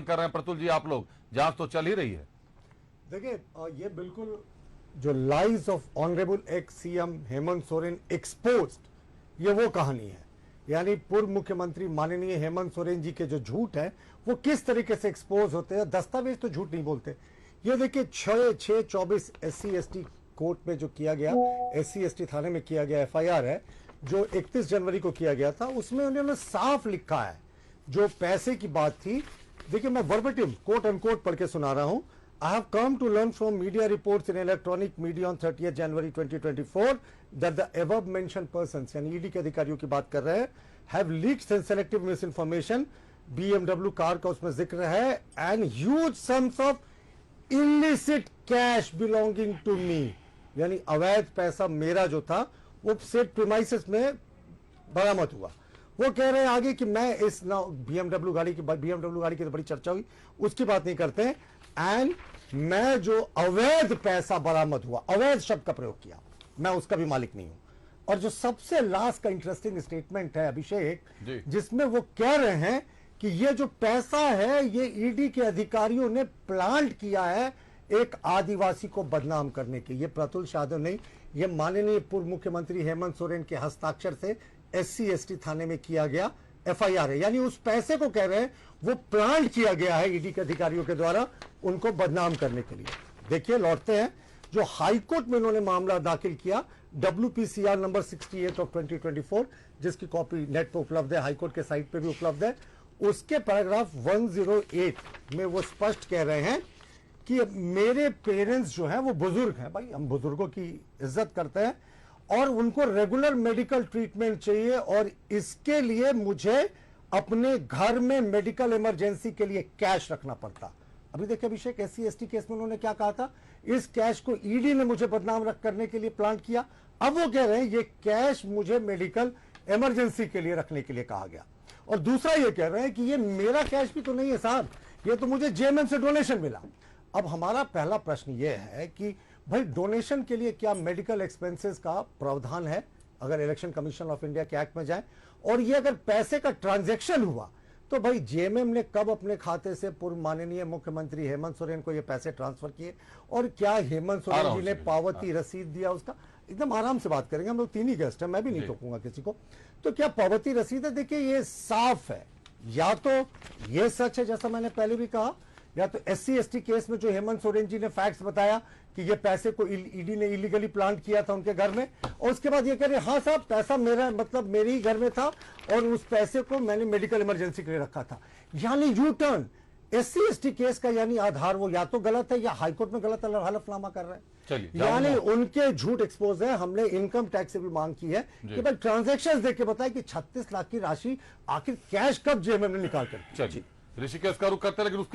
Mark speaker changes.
Speaker 1: कर रहे हैं प्रतुल जी आप लोग, जांच तो चल ही रही है।
Speaker 2: देखिए ये बिल्कुल जो lies of honourable ex CM Hemant Soren exposed, ये वो कहानी है। यानी पूर्व मुख्यमंत्री माननीय हेमंत सोरेन जी के जो झूठ है वो किस तरीके से एक्सपोज होते हैं। दस्तावेज तो झूठ नहीं बोलते। ये देखिए 6/6/24 SC/ST कोर्ट में जो किया गया, SC/ST थाने में किया गया FIR है जो 31 जनवरी को किया गया था, उसमें उन्होंने साफ लिखा है जो पैसे की बात थी। देखिए मैं वर्बटिम कोट अनकोट पढ़ के सुना रहा हूं। I have come to learn from media reports in electronic media on 30th January 2024 that the above mentioned persons, यानी ईडी के अधिकारियों की बात कर रहे हैं, have leaked and selective misinformation, BMW car का उसमें जिक्र है, and huge sums of illicit cash belonging to me, यानी अवैध पैसा मेरा जो था वो सेट प्रीमाइसेस में बरामद हुआ। वो कह रहे हैं आगे कि मैं इस ना BMW गाड़ी की तो बड़ी चर्चा हुई, उसकी बात नहीं करते हैं। एंड मैं जो अवैध पैसा बरामद हुआ, अवैध शब्द का प्रयोग किया, मैं उसका भी मालिक नहीं हूं। और जो सबसे लास्ट का इंटरेस्टिंग स्टेटमेंट है अभिषेक, जिसमें वो कह रहे हैं कि ये जो पैसा है ये ईडी के अधिकारियों ने प्लांट किया है एक आदिवासी को बदनाम करने के। ये प्रतुल यादव नहीं, ये माननीय पूर्व मुख्यमंत्री हेमंत सोरेन के हस्ताक्षर से SC/ST थाने में किया गया FIR है। यानी उस पैसे को कह रहे हैं वो प्लांट किया गया है ईडी के अधिकारियों के द्वारा उनको बदनाम करने के लिए। देखिए लौटते हैं जो हाईकोर्ट में उन्होंने मामला दाखिल किया, WPCR नंबर 68 ऑफ 2024, जिसकी कॉपी नेट पर उपलब्ध है, हाईकोर्ट के साइट पे भी उपलब्ध है। उसके पैराग्राफ 108 में वो स्पष्ट कह रहे हैं कि मेरे पेरेंट्स जो हैं वो बुजुर्ग हैं, भाई हम बुजुर्गों की इज्जत करते हैं, और उनको रेगुलर मेडिकल ट्रीटमेंट चाहिए और इसके लिए मुझे अपने घर में मेडिकल इमरजेंसी के लिए कैश रखना पड़ता। अभी देखिए अभिषेक, SC/ST केस में उन्होंने क्या कहा था, इस कैश को ईडी ने मुझे बदनाम रख करने के लिए प्लांट किया। अब वो कह रहे हैं ये कैश मुझे मेडिकल इमरजेंसी के लिए रखने के लिए कहा गया। और दूसरा ये कह रहे हैं कि ये मेरा कैश भी तो नहीं है साहब, ये तो मुझे JMM से डोनेशन मिला। अब हमारा पहला प्रश्न ये है कि भाई डोनेशन के लिए क्या मेडिकल एक्सपेंसेस का प्रावधान है अगर इलेक्शन कमीशन ऑफ इंडिया के एक्ट में जाए, और ये अगर पैसे का ट्रांजैक्शन हुआ तो भाई JMM ने कब अपने खाते से पूर्व माननीय मुख्यमंत्री हेमंत सोरेन को ये पैसे ट्रांसफर किए, और क्या हेमंत सोरेन जी ने पावती रसीद दिया उसका? एकदम आराम से बात करेंगे, हम लोग तीन ही गेस्ट हैं, मैं भी नहीं टोकूंगा किसी को। तो क्या पावती रसीद है? देखिए ये साफ है, या तो ये सच है जैसा मैंने पहले भी कहा, या तो SC/ST केस में जो हेमंत सोरेन जी ने फैक्ट्स बताया कि ये पैसे को ईडी ने इलीगली प्लांट किया था उनके घर में, और उसके बाद ये कह रहे हाँ साहब पैसा मेरा, मतलब मेरे ही घर में था और उस पैसे को मैंने मेडिकल इमरजेंसी के लिए रखा था। यानी यू टर्न SC/ST केस का यानी आधार वो या तो गलत है या हाईकोर्ट में गलत हलफनामा कर रहे हैं। यानी उनके झूठ एक्सपोज है। हमने इनकम टैक्स से भी मांग की है कि भाई ट्रांजेक्शन देख के बताए कि 36 लाख की राशि आखिर कैश कब JMM ने निकाल कर।
Speaker 1: ऋषिकेश का रुख करते, लेकिन उसके